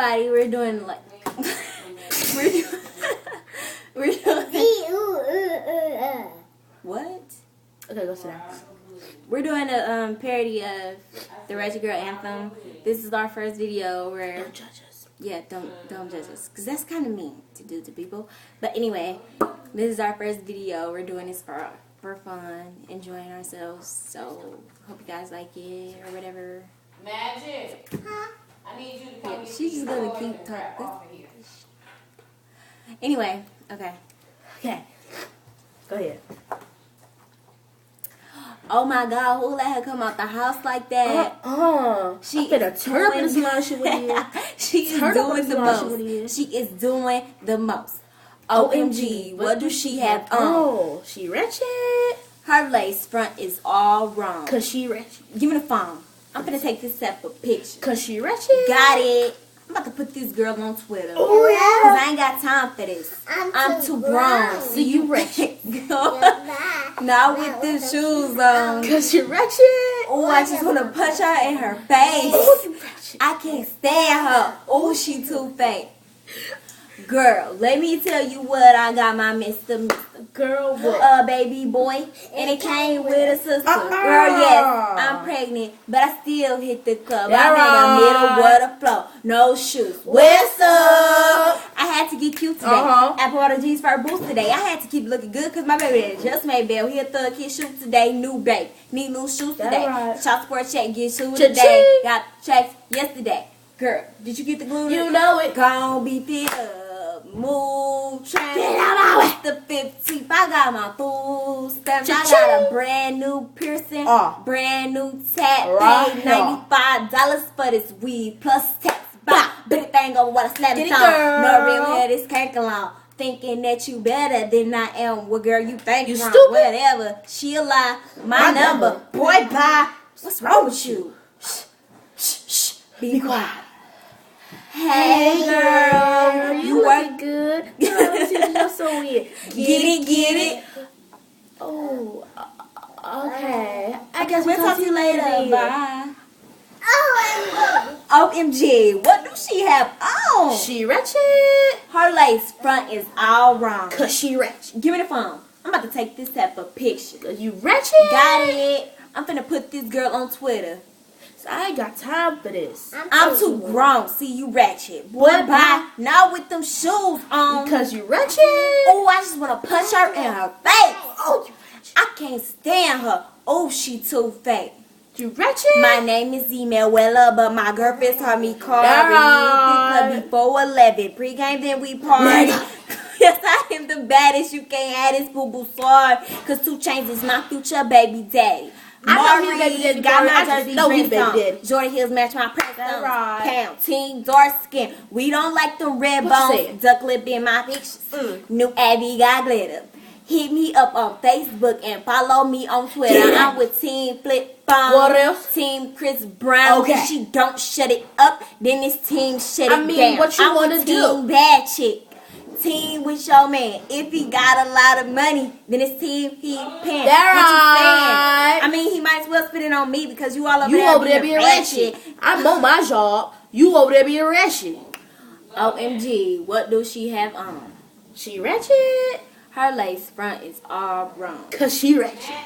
everybody, we're doing like we're doing what? Okay, go sit down. We're doing a parody of the Ratchet Girl anthem. This is our first video where Don't judge us. yeah, don't judge us, cause that's kind of mean to do to people. But anyway, this is our first video. We're doing this for fun, enjoying ourselves. So hope you guys like it or whatever. Magic. Huh? I need you to come. Yeah, she's just gonna keep talking. Anyway, okay. Go ahead. Oh my God, who let her come out the house like that? She finna turn up in this lingerie with you. She is doing the most. She is doing the most. OMG, what do she have on? Oh, she ratchet. Her lace front is all wrong. Cause she ratchet. Give me the phone. I'm finna take this set for picture. Cause she ratchet. Got it. I'm about to put this girl on Twitter. Oh, yeah. Cause I ain't got time for this. I'm too grown. So you ratchet. Not with the shoes on. Cause she ratchet. Oh, I just want to punch her in her face. Oh, you ratchet. I can't stand her. Oh, she too fake. Girl, let me tell you what I got my Mr. Girl, what? Baby boy, and it came with a sister. Girl, yes, I'm pregnant, but I still hit the club. I'm in the middle of the floor, no shoes. What's up? I had to get cute today. I bought a jeans for her boots today. I had to keep looking good because my baby had just made bail. He a thug kid shoot today, new babe. Need new shoes today. Child support check, get shoes today. Got checks yesterday. Girl, did you get the glue? You know it. Gon' be fit up. Move, train. Get out my way. The 15th, I got my food stamps. I got a brand new piercing, brand new tat. Paid $95 for this weed plus tax. Bop, big thing over what I slapped it on. No real hair, this can't along. Thinking that you better than I am. Well, girl, you think you wrong. stupid. Whatever. She a lie. My number. Boy, bye. What's wrong with you? Shh. Be quiet. Hey girl, you look good. You're so weird. Get it. Oh, okay. I guess We'll talk to you later. Bye. OMG, what do she have on? She ratchet. Her lace front is all wrong. Cause she ratchet. Give me the phone. I'm about to take this type of picture. Cause you ratchet. Got it. I'm finna put this girl on Twitter. I ain't got time for this. I'm too grown. See, you ratchet. Boy, bye. Not with them shoes on. Because you ratchet. Oh, I just want to punch her in her face. Oh, you ratchet. I can't stand her. Oh, she too fake. You ratchet. My name is Emanuela, but my girlfriend called me Carly. Pick up before 11. Pre-game, then we party. Yes, I am the baddest. You can't have this boo-boo sorry. Because 2 Chainz is my future baby daddy. I know his baby daddy. Got my jersey know his baby daddy. Jordan Hills match my press on. Right. Pound, team, dark skin. We don't like them red bones. Duck lip in my pictures. New Abby got glitter. Hit me up on Facebook and follow me on Twitter. Yeah. I'm with Team Flip Phone. What else? Team Chris Brown. Okay. If she don't shut it up, then it's Team Shut It Down. I mean, what you want to do? Team Bad Chick. Team with your man. If he got a lot of money, then it's team he paying. What you saying? I mean, he might as well spend it on me because you all over there being ratchet. I'm on my job. You over there being ratchet. OMG, what do she have on? She ratchet. Her lace front is all wrong. Cause she ratchet.